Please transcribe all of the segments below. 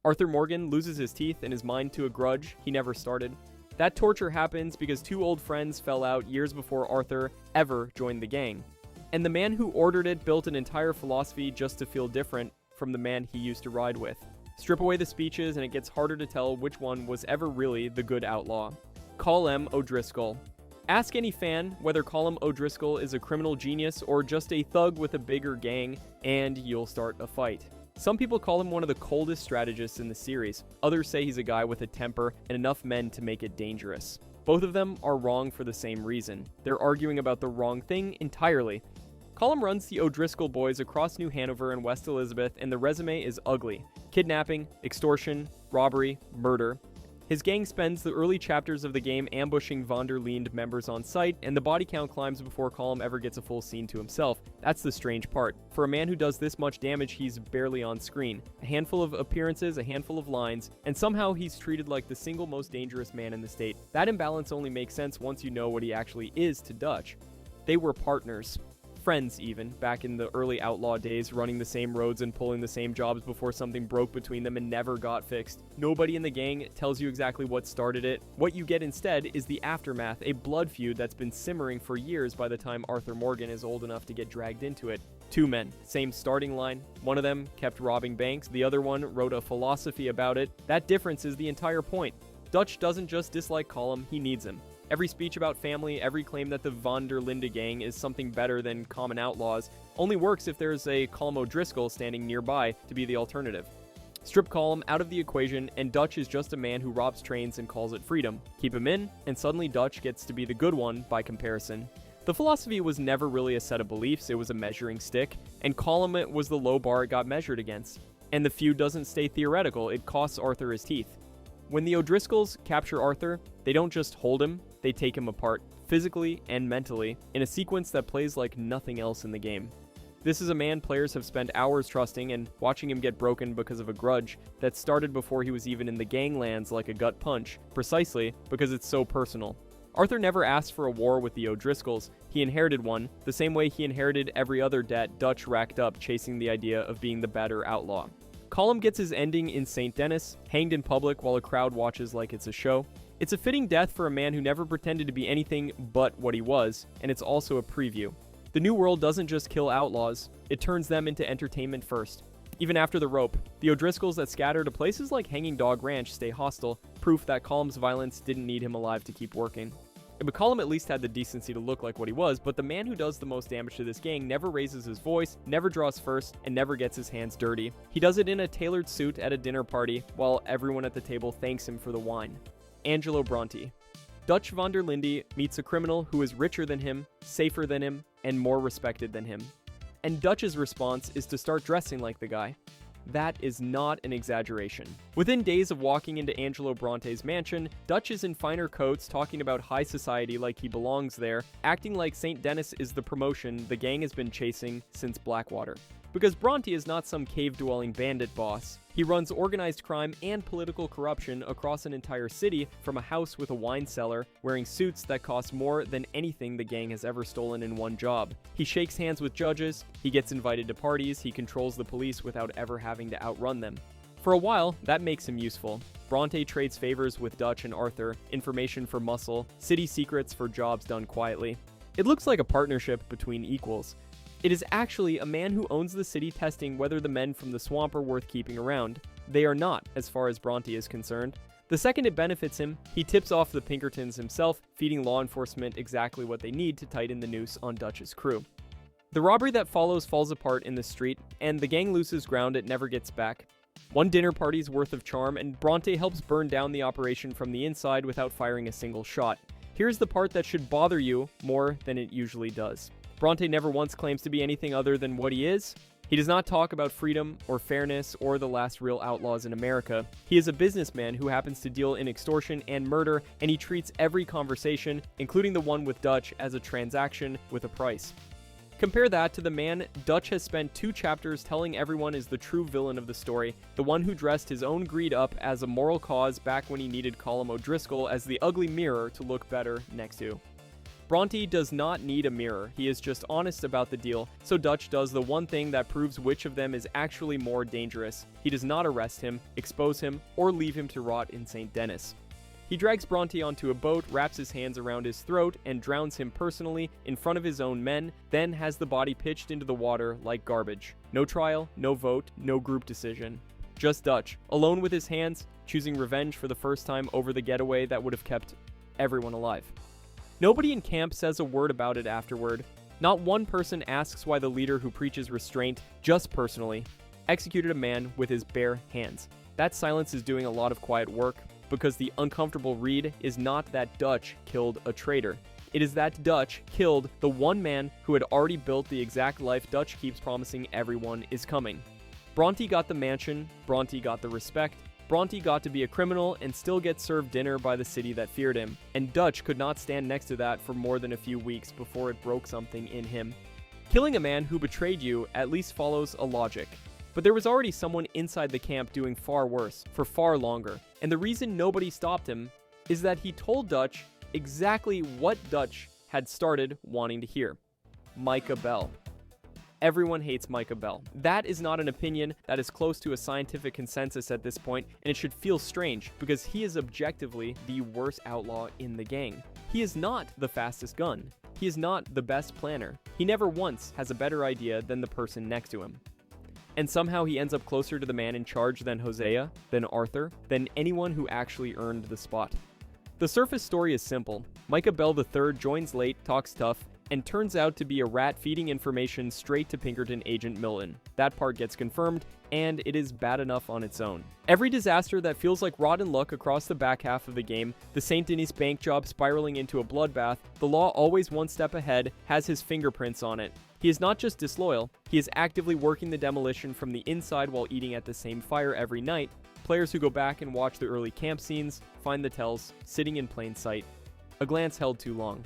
Arthur Morgan loses his teeth and his mind to a grudge he never started. That torture happens because two old friends fell out years before Arthur ever joined the gang. And the man who ordered it built an entire philosophy just to feel different from the man he used to ride with. Strip away the speeches and it gets harder to tell which one was ever really the good outlaw. Colm O'Driscoll. Ask any fan whether Colm O'Driscoll is a criminal genius or just a thug with a bigger gang, and you'll start a fight. Some people call him one of the coldest strategists in the series. Others say he's a guy with a temper and enough men to make it dangerous. Both of them are wrong for the same reason. They're arguing about the wrong thing entirely. Colm runs the O'Driscoll boys across New Hanover and West Elizabeth, and the resume is ugly. Kidnapping, extortion, robbery, murder. His gang spends the early chapters of the game ambushing Von der Linde members on sight, and the body count climbs before Colm ever gets a full scene to himself. That's the strange part. For a man who does this much damage, he's barely on screen. A handful of appearances, a handful of lines, and somehow he's treated like the single most dangerous man in the state. That imbalance only makes sense once you know what he actually is to Dutch. They were partners. Friends even, back in the early outlaw days, running the same roads and pulling the same jobs before something broke between them and never got fixed. Nobody in the gang tells you exactly what started it. What you get instead is the aftermath, a blood feud that's been simmering for years by the time Arthur Morgan is old enough to get dragged into it. Two men, same starting line. One of them kept robbing banks, the other one wrote a philosophy about it. That difference is the entire point. Dutch doesn't just dislike Colm, he needs him. Every speech about family, every claim that the Von der Linde gang is something better than common outlaws, only works if there's a Colm O'Driscoll standing nearby to be the alternative. Strip Colm out of the equation, and Dutch is just a man who robs trains and calls it freedom. Keep him in, and suddenly Dutch gets to be the good one by comparison. The philosophy was never really a set of beliefs, it was a measuring stick, and Colm was the low bar it got measured against. And the feud doesn't stay theoretical, it costs Arthur his teeth. When the O'Driscolls capture Arthur, they don't just hold him, they take him apart, physically and mentally, in a sequence that plays like nothing else in the game. This is a man players have spent hours trusting and watching him get broken because of a grudge that started before he was even in the ganglands like a gut punch, precisely because it's so personal. Arthur never asked for a war with the O'Driscolls, he inherited one, the same way he inherited every other debt Dutch racked up chasing the idea of being the better outlaw. Colm gets his ending in St. Denis, hanged in public while a crowd watches like it's a show. It's a fitting death for a man who never pretended to be anything but what he was, and it's also a preview. The New World doesn't just kill outlaws, it turns them into entertainment first. Even after the rope, the O'Driscolls that scatter to places like Hanging Dog Ranch stay hostile, proof that Colm's violence didn't need him alive to keep working. But Colm at least had the decency to look like what he was, but the man who does the most damage to this gang never raises his voice, never draws first, and never gets his hands dirty. He does it in a tailored suit at a dinner party, while everyone at the table thanks him for the wine. Angelo Bronte. Dutch Von der Linde meets a criminal who is richer than him, safer than him, and more respected than him. And Dutch's response is to start dressing like the guy. That is not an exaggeration. Within days of walking into Angelo Bronte's mansion, Dutch is in finer coats talking about high society like he belongs there, acting like St. Denis is the promotion the gang has been chasing since Blackwater. Because Bronte is not some cave-dwelling bandit boss. He runs organized crime and political corruption across an entire city from a house with a wine cellar, wearing suits that cost more than anything the gang has ever stolen in one job. He shakes hands with judges, he gets invited to parties, he controls the police without ever having to outrun them. For a while, that makes him useful. Bronte trades favors with Dutch and Arthur, information for muscle, city secrets for jobs done quietly. It looks like a partnership between equals. It is actually a man who owns the city testing whether the men from the swamp are worth keeping around. They are not, as far as Bronte is concerned. The second it benefits him, he tips off the Pinkertons himself, feeding law enforcement exactly what they need to tighten the noose on Dutch's crew. The robbery that follows falls apart in the street, and the gang loses ground it never gets back. One dinner party's worth of charm, and Bronte helps burn down the operation from the inside without firing a single shot. Here's the part that should bother you more than it usually does. Bronte never once claims to be anything other than what he is. He does not talk about freedom or fairness or the last real outlaws in America. He is a businessman who happens to deal in extortion and murder, and he treats every conversation, including the one with Dutch, as a transaction with a price. Compare that to the man Dutch has spent 2 chapters telling everyone is the true villain of the story, the one who dressed his own greed up as a moral cause back when he needed Colm O'Driscoll as the ugly mirror to look better next to. Bronte does not need a mirror, he is just honest about the deal, so Dutch does the one thing that proves which of them is actually more dangerous. He does not arrest him, expose him, or leave him to rot in St. Denis. He drags Bronte onto a boat, wraps his hands around his throat, and drowns him personally in front of his own men, then has the body pitched into the water like garbage. No trial, no vote, no group decision. Just Dutch, alone with his hands, choosing revenge for the first time over the getaway that would have kept everyone alive. Nobody in camp says a word about it afterward. Not one person asks why the leader who preaches restraint, just personally, executed a man with his bare hands. That silence is doing a lot of quiet work, because the uncomfortable read is not that Dutch killed a traitor. It is that Dutch killed the one man who had already built the exact life Dutch keeps promising everyone is coming. Bronte got the mansion, Bronte got the respect, Bronte got to be a criminal and still get served dinner by the city that feared him, and Dutch could not stand next to that for more than a few weeks before it broke something in him. Killing a man who betrayed you at least follows a logic. But there was already someone inside the camp doing far worse, for far longer, and the reason nobody stopped him is that he told Dutch exactly what Dutch had started wanting to hear. Micah Bell. Everyone hates Micah Bell. That is not an opinion that is close to a scientific consensus at this point, and it should feel strange, because he is objectively the worst outlaw in the gang. He is not the fastest gun. He is not the best planner. He never once has a better idea than the person next to him. And somehow he ends up closer to the man in charge than Hosea, than Arthur, than anyone who actually earned the spot. The surface story is simple. Micah Bell III joins late, talks tough, and turns out to be a rat feeding information straight to Pinkerton agent Milton. That part gets confirmed, and it is bad enough on its own. Every disaster that feels like rotten luck across the back half of the game, the St. Denis bank job spiraling into a bloodbath, the law always one step ahead, has his fingerprints on it. He is not just disloyal, he is actively working the demolition from the inside while eating at the same fire every night. Players who go back and watch the early camp scenes find the tells sitting in plain sight. A glance held too long.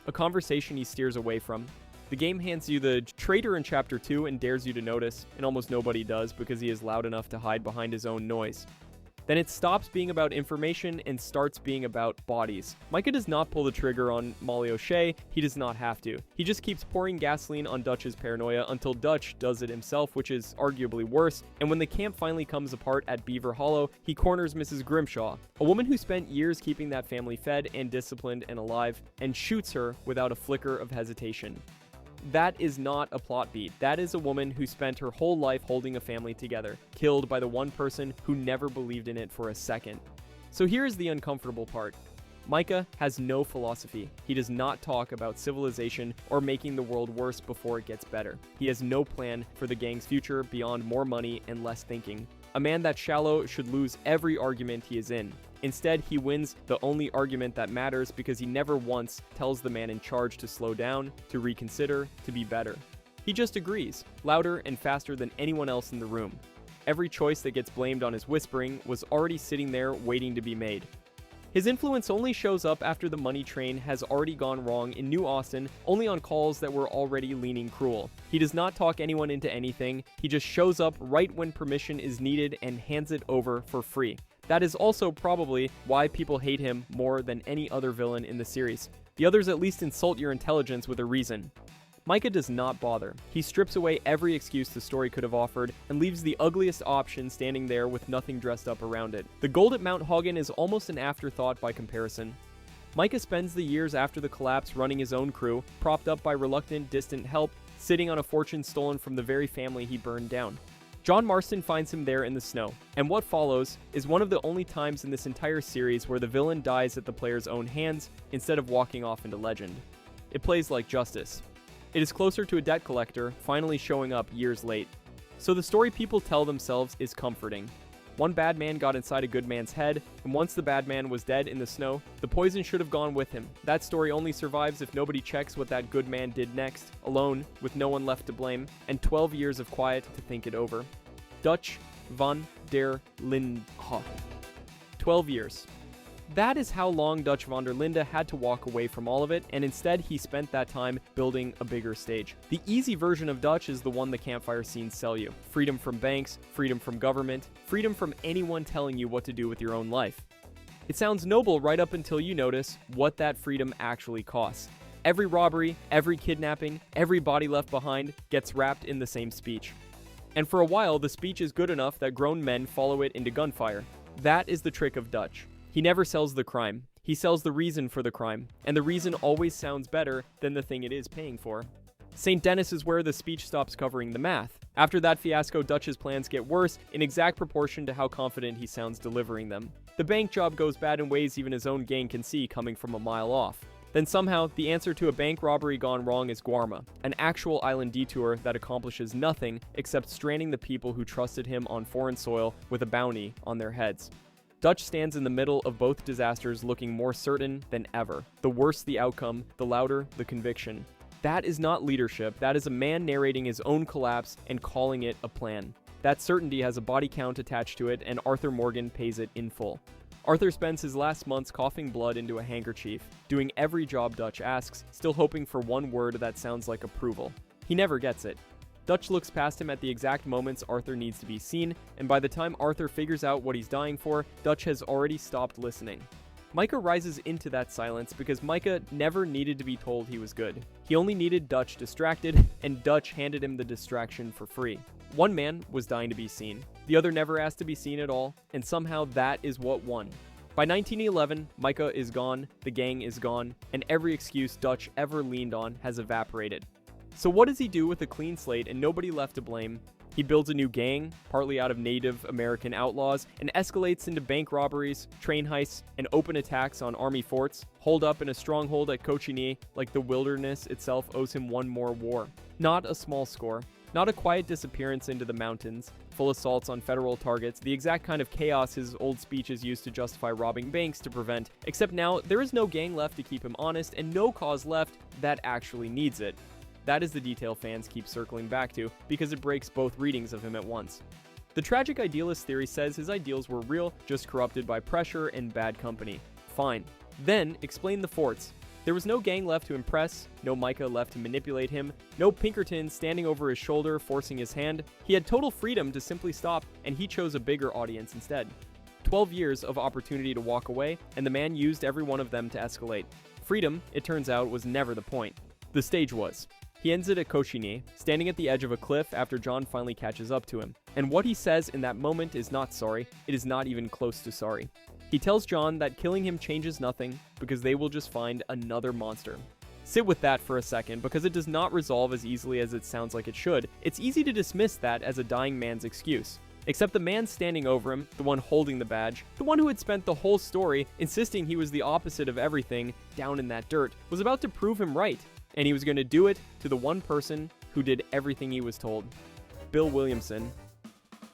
A conversation he steers away from. The game hands you the traitor in Chapter 2 and dares you to notice, and almost nobody does because he is loud enough to hide behind his own noise. Then it stops being about information and starts being about bodies. Micah does not pull the trigger on Molly O'Shea, he does not have to. He just keeps pouring gasoline on Dutch's paranoia until Dutch does it himself, which is arguably worse, and when the camp finally comes apart at Beaver Hollow, he corners Mrs. Grimshaw, a woman who spent years keeping that family fed and disciplined and alive, and shoots her without a flicker of hesitation. That is not a plot beat. That is a woman who spent her whole life holding a family together, killed by the one person who never believed in it for a second. So here's the uncomfortable part. Micah has no philosophy. He does not talk about civilization or making the world worse before it gets better. He has no plan for the gang's future beyond more money and less thinking. A man that shallow should lose every argument he is in. Instead, he wins the only argument that matters because he never once tells the man in charge to slow down, to reconsider, to be better. He just agrees, louder and faster than anyone else in the room. Every choice that gets blamed on his whispering was already sitting there waiting to be made. His influence only shows up after the money train has already gone wrong in New Austin, only on calls that were already leaning cruel. He does not talk anyone into anything, he just shows up right when permission is needed and hands it over for free. That is also probably why people hate him more than any other villain in the series. The others at least insult your intelligence with a reason. Micah does not bother. He strips away every excuse the story could have offered and leaves the ugliest option standing there with nothing dressed up around it. The gold at Mount Hagen is almost an afterthought by comparison. Micah spends the years after the collapse running his own crew, propped up by reluctant, distant help, sitting on a fortune stolen from the very family he burned down. John Marston finds him there in the snow, and what follows is one of the only times in this entire series where the villain dies at the player's own hands instead of walking off into legend. It plays like justice. It is closer to a debt collector finally showing up years late. So the story people tell themselves is comforting. One bad man got inside a good man's head, and once the bad man was dead in the snow, the poison should have gone with him. That story only survives if nobody checks what that good man did next, alone, with no one left to blame, and 12 years of quiet to think it over. Dutch van der Linde. 12 years. That is how long Dutch van der Linde had to walk away from all of it, and instead he spent that time building a bigger stage. The easy version of Dutch is the one the campfire scenes sell you. Freedom from banks, freedom from government, freedom from anyone telling you what to do with your own life. It sounds noble right up until you notice what that freedom actually costs. Every robbery, every kidnapping, every body left behind gets wrapped in the same speech. And for a while, the speech is good enough that grown men follow it into gunfire. That is the trick of Dutch. He never sells the crime. He sells the reason for the crime, and the reason always sounds better than the thing it is paying for. St. Denis is where the speech stops covering the math. After that fiasco, Dutch's plans get worse in exact proportion to how confident he sounds delivering them. The bank job goes bad in ways even his own gang can see coming from a mile off. Then somehow, the answer to a bank robbery gone wrong is Guarma, an actual island detour that accomplishes nothing except stranding the people who trusted him on foreign soil with a bounty on their heads. Dutch stands in the middle of both disasters looking more certain than ever. The worse the outcome, the louder the conviction. That is not leadership, that is a man narrating his own collapse and calling it a plan. That certainty has a body count attached to it, and Arthur Morgan pays it in full. Arthur spends his last months coughing blood into a handkerchief, doing every job Dutch asks, still hoping for one word that sounds like approval. He never gets it. Dutch looks past him at the exact moments Arthur needs to be seen, and by the time Arthur figures out what he's dying for, Dutch has already stopped listening. Micah rises into that silence because Micah never needed to be told he was good. He only needed Dutch distracted, and Dutch handed him the distraction for free. One man was dying to be seen. The other never asked to be seen at all, and somehow that is what won. By 1911, Micah is gone, the gang is gone, and every excuse Dutch ever leaned on has evaporated. So what does he do with a clean slate and nobody left to blame? He builds a new gang, partly out of Native American outlaws, and escalates into bank robberies, train heists, and open attacks on army forts, holed up in a stronghold at Cochigny like the wilderness itself owes him one more war. Not a small score. Not a quiet disappearance into the mountains, full assaults on federal targets, the exact kind of chaos his old speeches used to justify robbing banks to prevent, except now there is no gang left to keep him honest and no cause left that actually needs it. That is the detail fans keep circling back to, because it breaks both readings of him at once. The tragic idealist theory says his ideals were real, just corrupted by pressure and bad company. Fine. Then, explain the forts. There was no gang left to impress, no Micah left to manipulate him, no Pinkerton standing over his shoulder forcing his hand. He had total freedom to simply stop, and he chose a bigger audience instead. 12 years of opportunity to walk away, and the man used every one of them to escalate. Freedom, it turns out, was never the point. The stage was. He ends it at Cochigny, standing at the edge of a cliff after John finally catches up to him. And what he says in that moment is not sorry, it is not even close to sorry. He tells John that killing him changes nothing, because they will just find another monster. Sit with that for a second, because it does not resolve as easily as it sounds like it should. It's easy to dismiss that as a dying man's excuse. Except the man standing over him, the one holding the badge, the one who had spent the whole story insisting he was the opposite of everything down in that dirt, was about to prove him right. And he was going to do it to the one person who did everything he was told. Bill Williamson.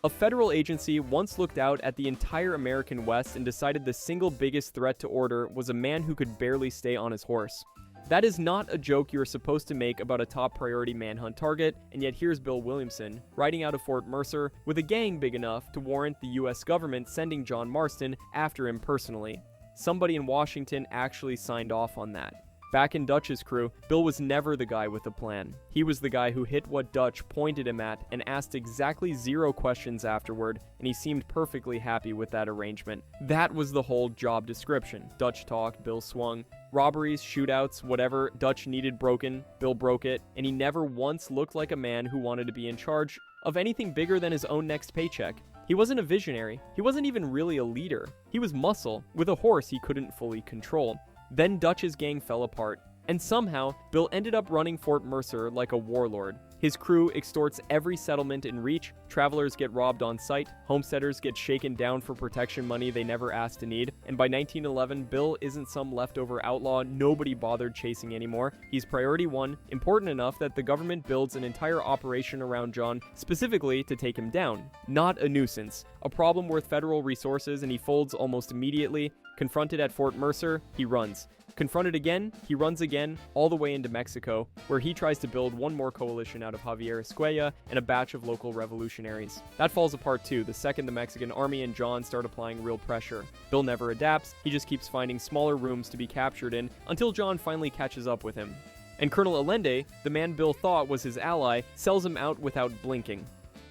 A federal agency once looked out at the entire American West and decided the single biggest threat to order was a man who could barely stay on his horse. That is not a joke you are supposed to make about a top priority manhunt target, and yet here's Bill Williamson, riding out of Fort Mercer with a gang big enough to warrant the US government sending John Marston after him personally. Somebody in Washington actually signed off on that. Back in Dutch's crew, Bill was never the guy with a plan. He was the guy who hit what Dutch pointed him at and asked exactly 0 questions afterward, and he seemed perfectly happy with that arrangement. That was the whole job description. Dutch talked, Bill swung. Robberies, shootouts, whatever Dutch needed broken, Bill broke it, and he never once looked like a man who wanted to be in charge of anything bigger than his own next paycheck. He wasn't a visionary. He wasn't even really a leader. He was muscle, with a horse he couldn't fully control. Then Dutch's gang fell apart, and somehow, Bill ended up running Fort Mercer like a warlord. His crew extorts every settlement in reach, travelers get robbed on sight, homesteaders get shaken down for protection money they never asked to need, and by 1911, Bill isn't some leftover outlaw nobody bothered chasing anymore. He's priority 1, important enough that the government builds an entire operation around John specifically to take him down. Not a nuisance, a problem worth federal resources, and he folds almost immediately. Confronted at Fort Mercer, he runs. Confronted again, he runs again, all the way into Mexico, where he tries to build one more coalition out of Javier Escuella and a batch of local revolutionaries. That falls apart too, the second the Mexican army and John start applying real pressure. Bill never adapts, he just keeps finding smaller rooms to be captured in, until John finally catches up with him. And Colonel Allende, the man Bill thought was his ally, sells him out without blinking.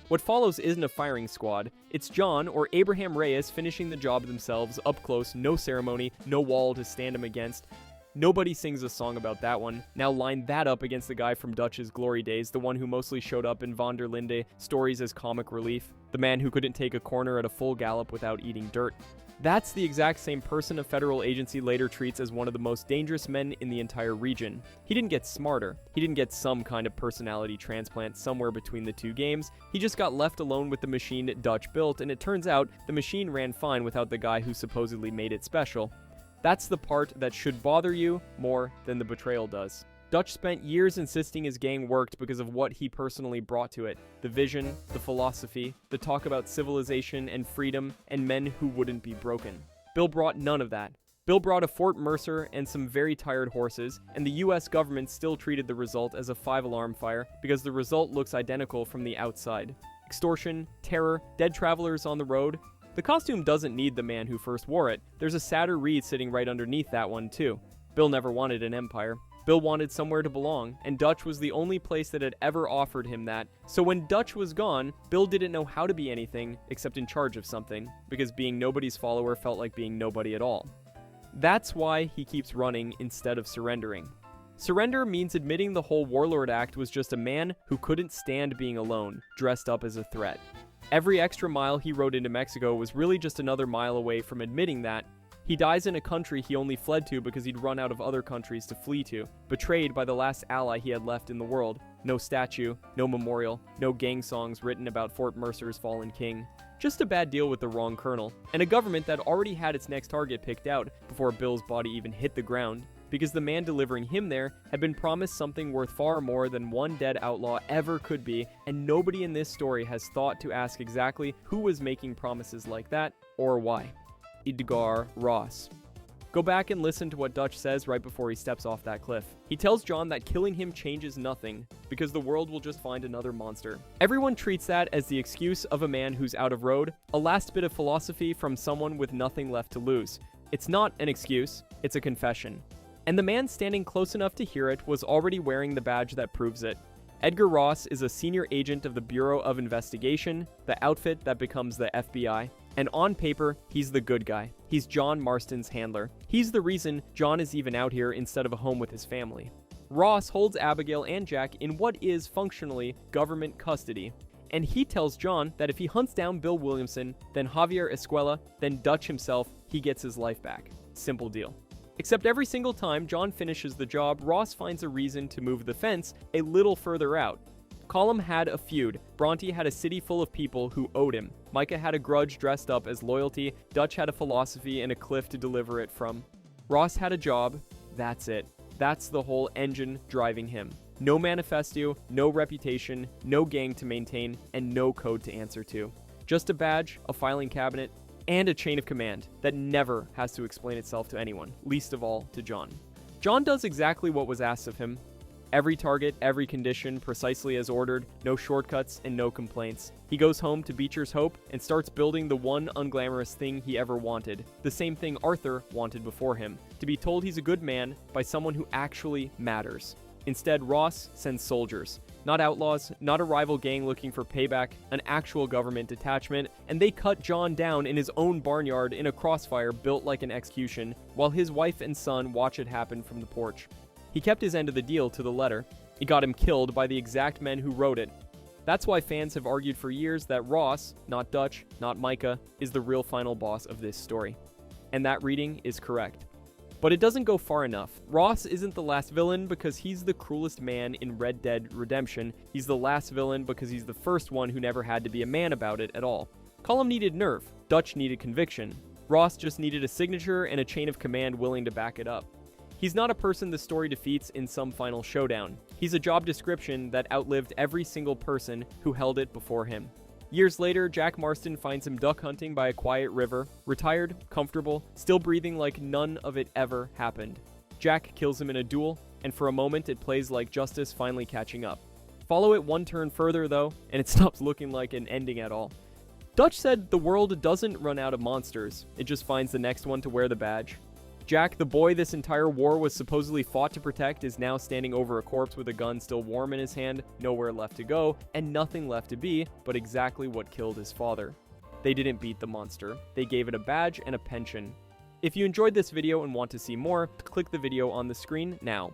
What follows isn't a firing squad, it's John or Abraham Reyes finishing the job themselves, up close, no ceremony, no wall to stand him against. Nobody sings a song about that one. Now line that up against the guy from Dutch's glory days, the one who mostly showed up in Van der Linde stories as comic relief, the man who couldn't take a corner at a full gallop without eating dirt. That's the exact same person a federal agency later treats as one of the most dangerous men in the entire region. He didn't get smarter. He didn't get some kind of personality transplant somewhere between the two games. He just got left alone with the machine Dutch built, and it turns out the machine ran fine without the guy who supposedly made it special. That's the part that should bother you more than the betrayal does. Dutch spent years insisting his gang worked because of what he personally brought to it. The vision, the philosophy, the talk about civilization and freedom, and men who wouldn't be broken. Bill brought none of that. Bill brought a Fort Mercer and some very tired horses, and the US government still treated the result as a 5-alarm fire because the result looks identical from the outside. Extortion, terror, dead travelers on the road. The costume doesn't need the man who first wore it. There's a sadder reed sitting right underneath that one too. Bill never wanted an empire. Bill wanted somewhere to belong, and Dutch was the only place that had ever offered him that. So when Dutch was gone, Bill didn't know how to be anything except in charge of something, because being nobody's follower felt like being nobody at all. That's why he keeps running instead of surrendering. Surrender means admitting the whole Warlord Act was just a man who couldn't stand being alone, dressed up as a threat. Every extra mile he rode into Mexico was really just another mile away from admitting that. He dies in a country he only fled to because he'd run out of other countries to flee to, betrayed by the last ally he had left in the world. No statue, no memorial, no gang songs written about Fort Mercer's fallen king. Just a bad deal with the wrong colonel, and a government that already had its next target picked out before Bill's body even hit the ground, because the man delivering him there had been promised something worth far more than one dead outlaw ever could be, and nobody in this story has thought to ask exactly who was making promises like that, or why. Edgar Ross. Go back and listen to what Dutch says right before he steps off that cliff. He tells John that killing him changes nothing, because the world will just find another monster. Everyone treats that as the excuse of a man who's out of road, a last bit of philosophy from someone with nothing left to lose. It's not an excuse, it's a confession. And the man standing close enough to hear it was already wearing the badge that proves it. Edgar Ross is a senior agent of the Bureau of Investigation, the outfit that becomes the FBI. And on paper, he's the good guy. He's John Marston's handler. He's the reason John is even out here instead of a home with his family. Ross holds Abigail and Jack in what is functionally government custody. And he tells John that if he hunts down Bill Williamson, then Javier Escuela, then Dutch himself, he gets his life back. Simple deal. Except every single time John finishes the job, Ross finds a reason to move the fence a little further out. Colum had a feud. Bronte had a city full of people who owed him. Micah had a grudge dressed up as loyalty. Dutch had a philosophy and a cliff to deliver it from. Ross had a job. That's it. That's the whole engine driving him. No manifesto, no reputation, no gang to maintain, and no code to answer to. Just a badge, a filing cabinet, and a chain of command that never has to explain itself to anyone, least of all to John. John does exactly what was asked of him. Every target, every condition, precisely as ordered, no shortcuts and no complaints. He goes home to Beecher's Hope and starts building the one unglamorous thing he ever wanted, the same thing Arthur wanted before him, to be told he's a good man by someone who actually matters. Instead, Ross sends soldiers. Not outlaws, not a rival gang looking for payback, an actual government detachment, and they cut John down in his own barnyard in a crossfire built like an execution, while his wife and son watch it happen from the porch. He kept his end of the deal to the letter. He got him killed by the exact men who wrote it. That's why fans have argued for years that Ross, not Dutch, not Micah, is the real final boss of this story. And that reading is correct. But it doesn't go far enough. Ross isn't the last villain because he's the cruelest man in Red Dead Redemption. He's the last villain because he's the first one who never had to be a man about it at all. Colum needed nerve. Dutch needed conviction. Ross just needed a signature and a chain of command willing to back it up. He's not a person the story defeats in some final showdown. He's a job description that outlived every single person who held it before him. Years later, Jack Marston finds him duck hunting by a quiet river, retired, comfortable, still breathing like none of it ever happened. Jack kills him in a duel, and for a moment it plays like justice finally catching up. Follow it one turn further though, and it stops looking like an ending at all. Dutch said the world doesn't run out of monsters, it just finds the next one to wear the badge. Jack, the boy this entire war was supposedly fought to protect, is now standing over a corpse with a gun still warm in his hand, nowhere left to go, and nothing left to be but exactly what killed his father. They didn't beat the monster. They gave it a badge and a pension. If you enjoyed this video and want to see more, click the video on the screen now.